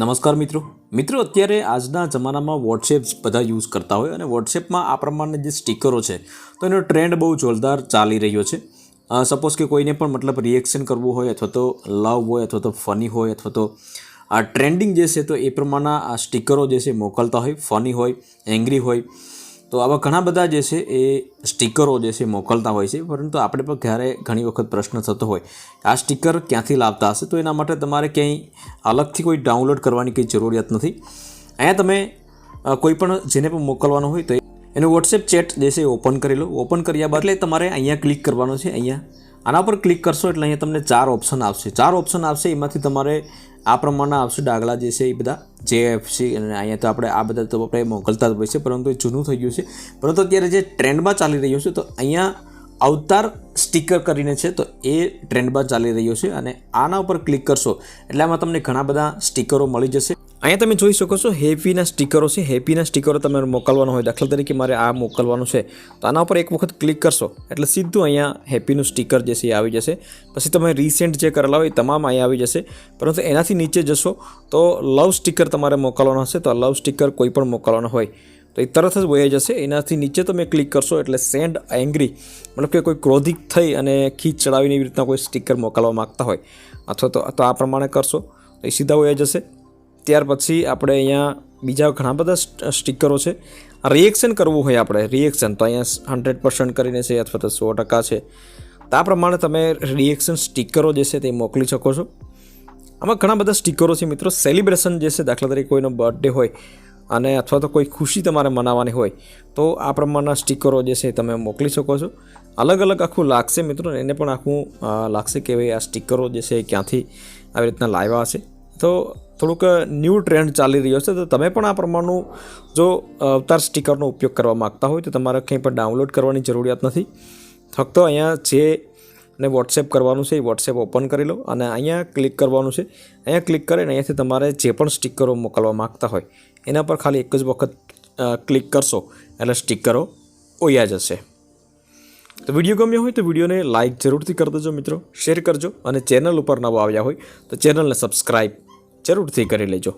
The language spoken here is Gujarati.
નમસ્કાર મિત્રો અત્યારે આજના જમાનામાં વોટ્સએપ બધા યુઝ કરતા હોય અને વોટ્સએપમાં આ પ્રમાણે જે સ્ટીકરો છે તો એનો ટ્રેન્ડ બહુ જોરદાર ચાલી રહ્યો છે. સપોઝ કે કોઈને પણ મતલબ રિએક્શન કરવું હોય અથવા તો લવ હોય અથવા તો ફની હોય અથવા તો આ ટ્રેન્ડિંગ જે છે તો એ પ્રમાણના આ સ્ટીકરો જે છે મોકલતા હોય, ફની હોય, એંગ્રી હોય, તો આવા ઘણા બધા જે છે એ સ્ટીકરો જે છે મોકલતા હોય છે. પરંતુ આપણે પણ ક્યારે ઘણી વખત પ્રશ્ન થતો હોય આ સ્ટીકર ક્યાંથી લાવતા હશે, તો એના માટે તમારે ક્યાંય અલગથી કોઈ ડાઉનલોડ કરવાની કંઈ જરૂરિયાત નથી. અહીંયા તમે કોઈ પણ જેને પણ મોકલવાનું હોય તો એનું વોટ્સએપ ચેટ જે છે ઓપન કરી લો. ઓપન કર્યા બાદ એટલે તમારે અહીંયા ક્લિક કરવાનું છે. અહીંયા આના પર ક્લિક કરશો એટલે અહીંયા તમને 4 ઓપ્શન આવશે. 4 ઓપ્શન આવશે, એમાંથી તમારે આ પ્રમાણના આવશે ડાગલા જે છે એ બધા JFC અને અહીંયા તો આપણે આ બધા તો આપણે મોકલતા જ હોય છે, પરંતુ એ જૂનું થઈ ગયું છે. પરંતુ અત્યારે જે ટ્રેન્ડમાં ચાલી રહ્યું છે તો અહીંયા અવતાર સ્ટીકર કરીને છે, તો એ ટ્રેન્ડમાં ચાલી રહ્યો છે અને આના ઉપર ક્લિક કરશો એટલે આમાં તમને ઘણા બધા સ્ટીકરો મળી જશે. અહીંયા તમે જોઈ શકો છો હેપીના સ્ટીકરો છે. હેપીના સ્ટીકરો તમારે મોકલવાનો હોય, દાખલા તરીકે મારે આ મોકલવાનું છે તો આના ઉપર એક વખત ક્લિક કરશો એટલે સીધું અહીંયા હેપીનું સ્ટીકર જે છે એ આવી જશે. પછી તમે રિસેન્ટ જે કરેલા હોય તમામ અહીંયા આવી જશે. પરંતુ એનાથી નીચે જશો તો લવ સ્ટીકર તમારે મોકલવાનો હશે, તો લવ સ્ટીકર કોઈ પણ મોકલવાનો હોય તો એ તરત જ વહી જશે. એનાથી નીચે તમે ક્લિક કરશો એટલે સેન્ડ એંગ્રી, મતલબ કે કોઈ ક્રોધિક થઈ અને ખીચ ચડાવીને એવી રીતના કોઈ સ્ટીકર મોકલવા માગતા હોય અથવા તો આ પ્રમાણે કરશો તો એ સીધા વહી જશે. ત્યાર પછી આપણે અહીંયા બીજા ઘણા બધા સ્ટીકરો છે. રિએક્શન કરવું હોય આપણે રિએક્શન, તો અહીંયા 100% કરીને છે અથવા તો 100% છે, તો આ પ્રમાણે તમે રિએક્શન સ્ટીકરો જે છે તે મોકલી શકો છો. આમાં ઘણા બધા સ્ટીકરો છે મિત્રો. સેલિબ્રેશન જે છે, દાખલા તરીકે કોઈનો બર્થડે હોય અને અથવા તો કોઈ ખુશી તમારે મનાવવાની હોય તો આ પ્રમાણના સ્ટીકરો જે છે તમે મોકલી શકો છો. અલગ અલગ આખું લાગશે મિત્રો, એને પણ આખું લાગશે કે ભાઈ આ સ્ટીકરો જે છે ક્યાંથી આવી રીતના લાવ્યા હશે. તો થોડુંક ન્યૂ ટ્રેન્ડ ચાલી રહ્યો છે, તો તમે પણ આ પ્રમાણનું જો અવતાર સ્ટીકરનો ઉપયોગ કરવા માગતા હોય તો તમારે કંઈ પણ ડાઉનલોડ કરવાની જરૂરિયાત નથી. ફક્ત અહીંયા જે ને વોટ્સએપ કરવાનું છે એ વોટ્સએપ ઓપન કરી લો અને અહીંયા ક્લિક કરવાનું છે. અહીંયા ક્લિક કરીને અહીંયાથી તમારે જે પણ સ્ટીકરો મોકલવા માગતા હોય એના પર ખાલી એક જ વખત ક્લિક કરશો એટલે સ્ટીકરો ઓયા જશે. તો વિડીયો ગમ્યો હોય તો વિડીયોને લાઇક જરૂરથી કરી દેજો મિત્રો, શેર કરજો અને ચેનલ ઉપર નવા આવ્યા હોય તો ચેનલને સબસ્ક્રાઈબ જરૂરથી કરી લેજો.